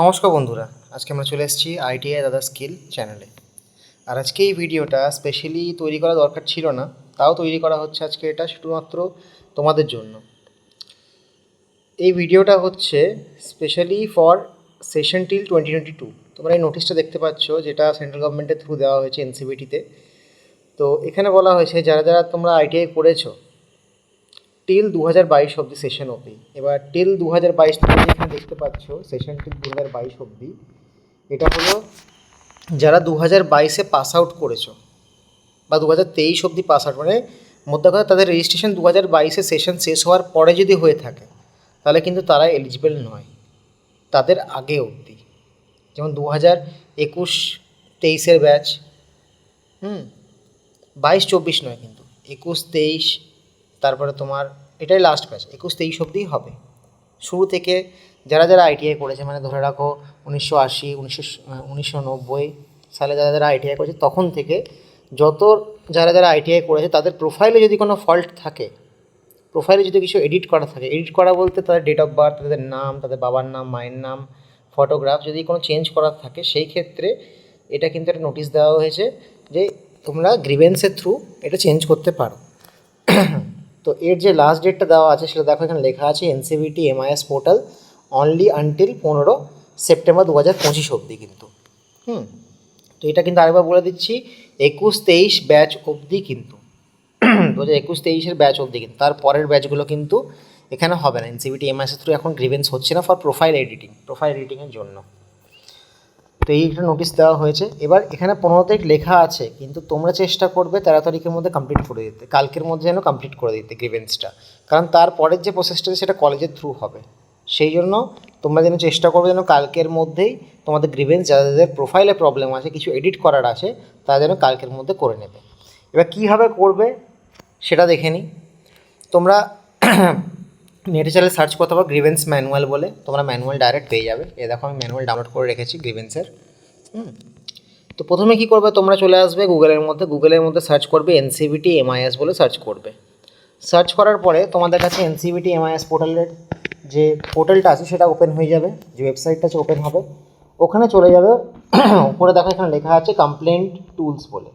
নমস্কার বন্ধুরা, আজকে আমরা চলে এসেছি আইটিআই দাদা স্কিল চ্যানেলে। আর আজকে এই ভিডিওটা স্পেশালি তৈরি করা দরকার ছিল না, তাও তৈরি করা হচ্ছে আজকে এটা শুধুমাত্র তোমাদের জন্য। এই ভিডিওটা হচ্ছে স্পেশালি ফর সেশন টিল 2022। তোমরা এই নোটিশটা দেখতে পাচ্ছ, যেটা সেন্ট্রাল গভর্নমেন্টের থ্রু দেওয়া হয়েছে এনসিবিটিতে। তো এখানে বলা হয়েছে যারা যারা তোমরা আইটিআই করেছো টিল 2022 অবধি সেশন অবধি। এবার টিল 2022 থেকে এখানে দেখতে পাচ্ছ সেশন টিল 2022 অবধি, এটা হলো যারা 2022-এ পাস আউট করেছো বা 2023 অবধি পাস আউট, মানে মধ্যে কথা তাদের রেজিস্ট্রেশন 2022-এ সেশন শেষ হওয়ার পরে যদি হয়ে থাকে তাহলে কিন্তু তারা এলিজিবল নয়, তাদের আগে অবধি। যেমন 2021-23-এর ব্যাচ, 22-24 নয় কিন্তু 21-23, তারপরে তোমার এটাই লাস্ট ব্যাচ 21-23 অবধিই হবে। শুরু থেকে যারা যারা আইটিআই করেছে, মানে ধরে রাখো 1980, 1990 সালে যারা যারা আইটিআই করেছে তখন থেকে যত যারা যারা আইটিআই করেছে তাদের প্রোফাইলে যদি কোনো ফল্ট থাকে, প্রোফাইলে যদি কিছু এডিট করা থাকে, এডিট করা বলতে তাদের ডেট অফ বার্থ, তাদের নাম, তাদের বাবার নাম, মায়ের নাম, ফটোগ্রাফ যদি কোনো চেঞ্জ করার থাকে, সেই ক্ষেত্রে এটা কিন্তু একটা নোটিশ দেওয়া হয়েছে যে তোমরা গ্রিভেন্সের থ্রু এটা চেঞ্জ করতে পারো। তো এর যে লাস্ট ডেটটা দেওয়া আছে সেটা দেখো, এখানে লেখা আছে NCVT MIS portal only until 15 September 2025 অবধি কিন্তু। তো এটা কিন্তু আরেকবার বলে দিচ্ছি, 21-23 ব্যাচ অবধি কিন্তু 2021-23-এর ব্যাচ অবধি কিন্তু, তার পরের ব্যাচগুলো কিন্তু এখানে হবে না। এনসিবিটি এমআইএসের থ্রু এখন গ্রিভেন্স হচ্ছে না ফর প্রোফাইল এডিটিংয়ের জন্য। তো এইটা নোটিশ দেওয়া হয়েছে। এবার এখানে 15 তারিখ লেখা আছে, কিন্তু তোমরা চেষ্টা করবে 13 তারিখের মধ্যে কমপ্লিট করে দিতে, কালকের মধ্যে যেন কমপ্লিট করে দিতে গ্রিভেন্সটা, কারণ তারপরের যে প্রসেসটা সেটা কলেজের থ্রু হবে। সেই জন্য তোমরা যেন চেষ্টা করবে যেন কালকের মধ্যেই তোমাদের গ্রিভেন্স, যাদের প্রোফাইলে প্রবলেম আছে, কিছু এডিট করার আছে, তারা যেন কালকের মধ্যে করে নেবে। এবার কীভাবে করবে সেটা দেখে নিই। তোমরা নেটে চাইলে সার্চ করতে পারো গ্রিভেন্স ম্যানুয়াল বলে, তোমরা ম্যানুয়াল ডাইরেক্ট পেয়ে যাবে। এ দেখো আমি ম্যানুয়াল ডাউনলোড করে রেখেছি গ্রিভেন্সের। তো প্রথমে কী করবে, তোমরা চলে আসবে গুগলের মধ্যে সার্চ করবে এনসিবিটি এমআইএস বলে সার্চ করবে। সার্চ করার পরে তোমাদের কাছে এনসিবিটি এমআইএস পোর্টালের যে পোর্টালটা আছে সেটা ওপেন হয়ে যাবে, যে ওয়েবসাইটটা আছে ওপেন হবে। ওখানে চলে যাবে, উপরে দেখো এখানে লেখা আছে কমপ্লেন্ট টুলস বলে।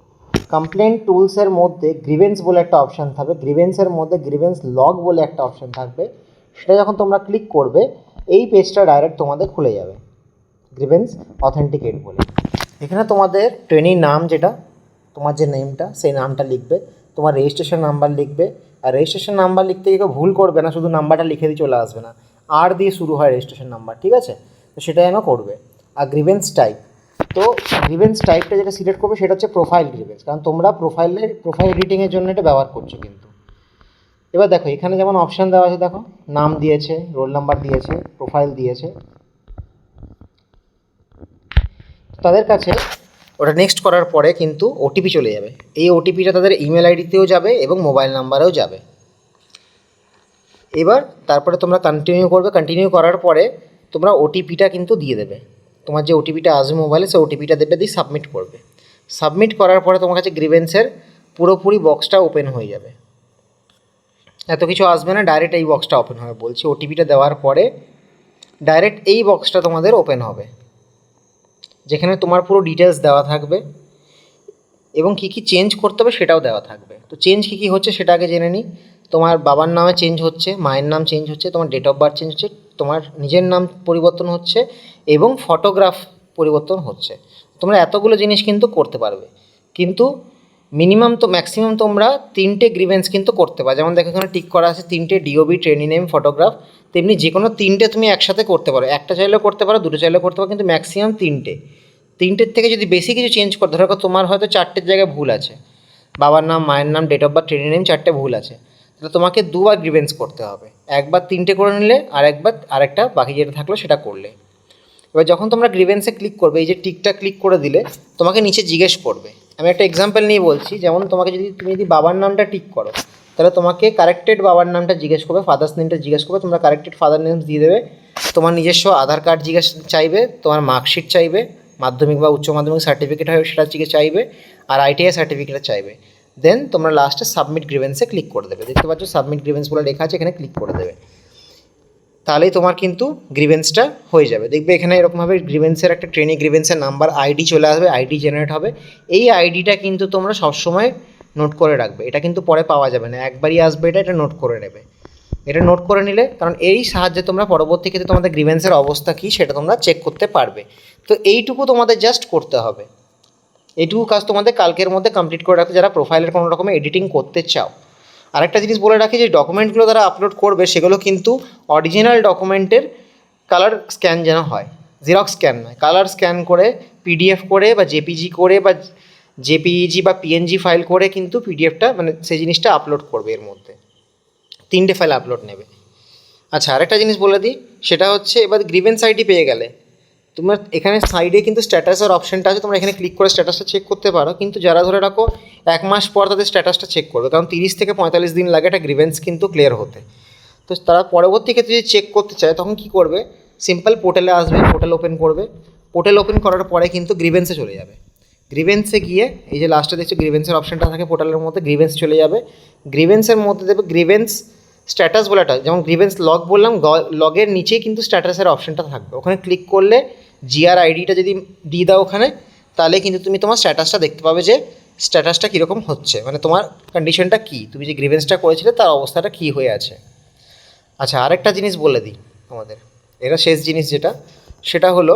কমপ্লেন্ট টুলসের মধ্যে গ্রিভেন্স বলে একটা অপশান থাকবে, গ্রিভেন্সের মধ্যে গ্রিভেন্স লগ বলে একটা অপশান থাকবে। সেটা যখন তোমরা ক্লিক করবে এই পেজটা ডাইরেক্ট তোমাদের খুলে যাবে, গ্রিভেন্স অথেন্টিকেট বলে। এখানে তোমাদের ট্রেনির নাম, যেটা তোমার যে নেমটা সেই নামটা লিখবে, তোমার রেজিস্ট্রেশন নাম্বার লিখবে। আর রেজিস্ট্রেশন নাম্বার লিখতে গিয়ে ভুল করবে না, শুধু নাম্বারটা লিখে দিয়ে চলে আসবে না, আর দিয়ে শুরু হয় রেজিস্ট্রেশন নাম্বার, ঠিক আছে? তো সেটা যেন করবে। আর গ্রিভেন্স টাইপ, তো গ্রিভেন্স টাইপটা যেটা সিলেক্ট করবে সেটা হচ্ছে প্রোফাইল গ্রিভেন্স, কারণ তোমরা প্রোফাইল এডিটিংয়ের জন্য এটা ব্যবহার করছো কিন্তু। এবার দেখো এখানে যেমন অপশান দেওয়া আছে, দেখো নাম দিয়েছে, রোল নাম্বার দিয়েছে, প্রোফাইল দিয়েছে। তাদের কাছে ওটা নেক্সট করার পরে কিন্তু ওটিপি চলে যাবে। এই ওটিপিটা তাদের ইমেল আইডিতেও যাবে এবং মোবাইল নাম্বারেও যাবে। এবার তারপরে তোমরা কন্টিনিউ করার পরে তোমরা ওটিপিটা কিন্তু দিয়ে দেবে, তোমার যে ওটিপিটা আসবে মোবাইলে সেই ওটিপিটা দেবে, দিয়ে সাবমিট করবে। সাবমিট করার পরে তোমার কাছে গ্রিভেন্সের পুরোপুরি বক্সটা ওপেন হয়ে যাবে, এত কিছু আসবে না, ডাইরেক্ট এই বক্সটা ওপেন হবে। বলছি ওটিপিটা দেওয়ার পরে ডাইরেক্ট এই বক্সটা তোমাদের ওপেন হবে, যেখানে তোমার পুরো ডিটেলস দেওয়া থাকবে এবং কী কী চেঞ্জ করতে হবে সেটাও দেওয়া থাকবে। তো চেঞ্জ কী কী হচ্ছে সেটা আগে জেনে নিই। তোমার বাবার নামে চেঞ্জ হচ্ছে, মায়ের নাম চেঞ্জ হচ্ছে, তোমার ডেট অফ বার্থ চেঞ্জ হচ্ছে, তোমার নিজের নাম পরিবর্তন হচ্ছে এবং ফটোগ্রাফ পরিবর্তন হচ্ছে। তোমরা এতগুলো জিনিস কিন্তু করতে পারবে, কিন্তু ম্যাক্সিমাম তোমরা 3টে গ্রিভেন্স কিন্তু করতে পারো। যেমন দেখো এখানে টিক করা আছে 3টে, ডিওবি, ট্রেনি নেম, ফটোগ্রাফ। তেমনি যে কোনো 3টে তুমি একসাথে করতে পারো, একটা চাইলেও করতে পারো, দুটো চাইলেও করতে পারো, কিন্তু ম্যাক্সিমাম 3টের থেকে যদি বেশি কিছু চেঞ্জ করতে, ধরো তোমার হয়তো 4টের জায়গায় ভুল আছে, বাবার নাম, মায়ের নাম, date of birth, training name 4টে ভুল আছে, তাহলে তোমাকে দুবার গ্রিভেন্স করতে হবে। একবার 3টে করে নিলে আর একবার আরেকটা বাকি যেটা থাকলো সেটা করলে। এবার যখন তোমরা গ্রিভেন্সে ক্লিক করবে, এই যে টিকটা ক্লিক করে দিলে তোমাকে নিচে জিজ্ঞেস করবে। আমি একটা এক্সাম্পল নিয়ে বলছি, যেমন তুমি যদি বাবার নামটা টিক করো তাহলে তোমাকে কারেক্টেড বাবার নামটা জিজ্ঞেস করবে, ফাদার্স নেমটা জিজ্ঞেস করবে, তোমরা কারেক্টেড ফাদার নেমস দিয়ে দেবে। তোমার নিজস্ব আধার কার্ড চাইবে, তোমার মার্কশিট চাইবে, মাধ্যমিক বা উচ্চ মাধ্যমিক সার্টিফিকেট হয় সেটা চাইবে, আর আইটিআই সার্টিফিকেট চাইবে। দেন তোমরা লাস্টে সাবমিট গ্রিভেন্সে ক্লিক করে দেবে। দেখতে পাচ্ছ সাবমিট গ্রিভেন্স বলে লেখা আছে, এখানে ক্লিক করে দেবে। তাহলেই তোমার কিন্তু গ্রিভেন্সটা হয়ে যাবে। দেখবে এখানে এরকমভাবে গ্রিভেন্সের একটা ট্রেনে গ্রিভেন্সের নাম্বার আইডি চলে আসবে, আইডি জেনারেট হবে। এই আইডিটা কিন্তু তোমরা সবসময় নোট করে রাখবে, এটা কিন্তু পরে পাওয়া যাবে না, একবারই আসবে, এটা নোট করে নেবে। এটা নোট করে নিলে, কারণ এই সাহায্যে তোমরা পরবর্তী ক্ষেত্রে তোমাদের গ্রিভেন্সের অবস্থা কী সেটা তোমরা চেক করতে পারবে। তো এইটুকু তোমাদের জাস্ট করতে হবে, এইটুকু কাজ তোমাদের কালকের মধ্যে কমপ্লিট করে রাখতে, যারা প্রোফাইলের কোনো রকমের এডিটিং করতে চাও। আরেকটা জিনিস বলে রাখি, যে ডকুমেন্টগুলো তারা আপলোড করবে সেগুলো কিন্তু অরিজিনাল ডকুমেন্টের কালার স্ক্যান যেন হয়, জেরক্স স্ক্যান নয়, কালার স্ক্যান করে পিডিএফ করে বা জেপিজি করে বা জেপিইজি বা পিএনজি ফাইল করে কিন্তু পিডিএফটা মানে সেই জিনিসটা আপলোড করবে। এর মধ্যে 3টে ফাইল আপলোড নেবে। আচ্ছা, আরেকটা জিনিস বলে দিই, সেটা হচ্ছে এবার গ্রিভেন্স আইডি পেয়ে গেলে তোমার এখানে সাইডে কিন্তু স্ট্যাটাসের অপশানটা আছে, তোমরা এখানে ক্লিক করে স্ট্যাটাসটা চেক করতে পারো। কিন্তু যারা ধরে রাখো 1 মাস পর তাদের স্ট্যাটাসটা চেক করবে, কারণ 30 থেকে 45 দিন লাগে একটা গ্রিভেন্স কিন্তু ক্লিয়ার হতে। তো তারা পরবর্তী ক্ষেত্রে যদি চেক করতে চায় তখন কী করবে, সিম্পল পোর্টালে আসবে, পোর্টাল ওপেন করবে, পোর্টাল ওপেন করার পরে কিন্তু গ্রিভেন্সে চলে যাবে। গ্রিভেন্সে গিয়ে এই যে লাস্টে দেখছো গ্রিভেন্সের অপশানটা থাকে পোর্টালের মধ্যে, গ্রিভেন্স চলে যাবে। গ্রিভেন্সের মধ্যে দেবে গ্রিভেন্স স্ট্যাটাস বলাটা, যেমন গ্রিভেন্স লগ বললাম, লগের নিচেই কিন্তু স্ট্যাটাসের অপশানটা থাকবে। ওখানে ক্লিক করলে জিআর আইডিটা যদি দিয়ে দাও ওখানে, তাহলে কিন্তু তুমি তোমার স্ট্যাটাসটা দেখতে পাবে যে স্ট্যাটাসটা কীরকম হচ্ছে, মানে তোমার কন্ডিশনটা কী, তুমি যে গ্রিভেন্সটা করেছিলে তার অবস্থাটা কী হয়ে আছে। আচ্ছা, আরেকটা জিনিস বলে দিই তোমাদের, এটা শেষ জিনিস যেটা, সেটা হলো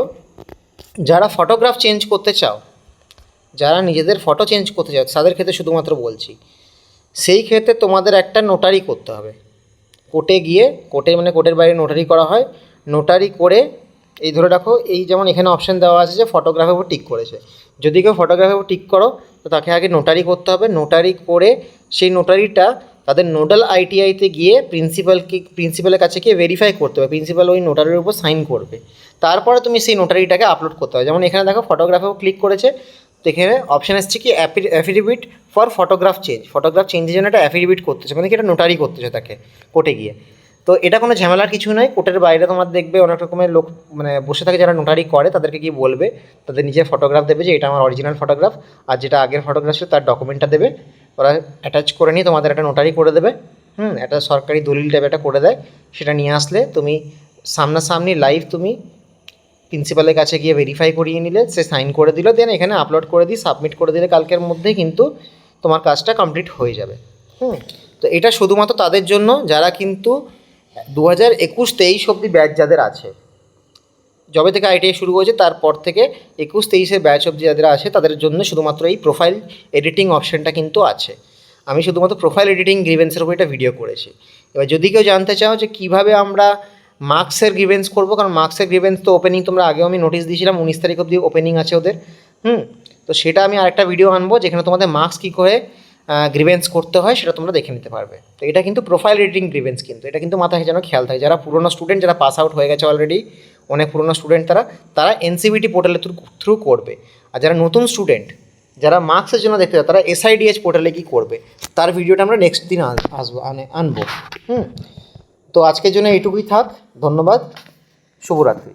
যারা ফটোগ্রাফ চেঞ্জ করতে চাও, যারা নিজেদের ফটো চেঞ্জ করতে চাও তাদের ক্ষেত্রে শুধুমাত্র বলছি, সেই ক্ষেত্রে তোমাদের একটা নোটারি করতে হবে। কোর্টে গিয়ে, কোর্টের বাইরে নোটারি করা হয়, নোটারি করে এই ধরে রাখো, এই যেমন এখানে অপশান দেওয়া আছে যে ফটোগ্রাফের উপর টিক করেছে, যদি কেউ ফটোগ্রাফের উপর টিক করো তো তাকে আগে নোটারি করতে হবে। নোটারি করে সেই নোটারিটা তাদের নোডাল আইটিআইতে গিয়ে প্রিন্সিপালের কাছে গিয়ে ভেরিফাই করতে হবে, প্রিন্সিপাল ওই নোটারির উপর সাইন করবে, তারপরে তুমি সেই নোটারিটাকে আপলোড করতে হবে। যেমন এখানে দেখো ফটোগ্রাফেও ক্লিক করেছে, তো এখানে অপশান এসছে কি অ্যাফিডেভিট ফর ফটোগ্রাফ চেঞ্জের জন্য একটা অ্যাফিডেভিট করতেছে, মানে কি এটা নোটারি করতেছে তাকে কোর্টে গিয়ে। তো এটা কোনো ঝামেলার কিছু নয়, কোর্টের বাইরে তোমার দেখবে অনেক রকমের লোক মানে বসে থাকে যারা নোটারি করে, তাদেরকে গিয়ে বলবে, তাদের নিজের ফটোগ্রাফ দেবে যে এটা আমার অরিজিনাল ফটোগ্রাফ, আর যেটা আগের ফটোগ্রাফ ছিল তার ডকুমেন্টটা দেবে, ওরা অ্যাটাচ করে নিয়ে তোমাদের একটা নোটারি করে দেবে। একটা সরকারি দলিল টাইপ একটা করে দেয়, সেটা নিয়ে আসলে তুমি সামনাসামনি লাইভ তুমি প্রিন্সিপালের কাছে গিয়ে ভেরিফাই করিয়ে নিলে, সে সাইন করে দিল, দেন এখানে আপলোড করে দিয়ে সাবমিট করে দিলে কালকের মধ্যেই কিন্তু তোমার কাজটা কমপ্লিট হয়ে যাবে। তো এটা শুধুমাত্র তাদের জন্য যারা কিন্তু 2021-23 অবধি ব্যাচ যাদের আছে, যবে থেকে আইটিআই শুরু হয়েছে তারপর থেকে 21-23 ব্যাচ অবধি যাদের আছে তাদের জন্য শুধুমাত্র এই প্রোফাইল এডিটিং অপশানটা কিন্তু আছে। আমি শুধুমাত্র প্রোফাইল এডিটিং গ্রিভেন্সের উপর একটা ভিডিও করেছি। এবার যদি কেউ জানতে চাও যে কীভাবে আমরা মার্কসের গ্রিভেন্স করবো, কারণ মার্কসের গ্রিভেন্স তো ওপেনিং তোমরা আগেও আমি নোটিশ দিয়েছিলাম 19 তারিখ অবধি ওপেনিং আছে ওদের। তো সেটা আমি আরেকটা ভিডিও আনবো যেখানে তোমাদের মার্কস কী করে গ্রিভেন্স করতে হয় সেটা তোমরা দেখে নিতে পারবে। তো এটা কিন্তু প্রোফাইল এডিটিং গ্রিভেন্স, কিন্তু এটা কিন্তু মাথায় যেন খেয়াল থাকে, যারা পুরোনো স্টুডেন্ট, যারা পাস আউট হয়ে গেছে অলরেডি, অনেক পুরোনো স্টুডেন্ট, তারা এনসিবিটি পোর্টালের থ্রু করবে। আর যারা নতুন স্টুডেন্ট, যারা মার্কসের জন্য দেখতে চায়, তারা এসআইডিএইচ পোর্টালে কী করবে তার ভিডিওটা আমরা নেক্সট দিন আনবো। তো আজকের জন্য এইটুকুই থাক, ধন্যবাদ, শুভরাত্রি।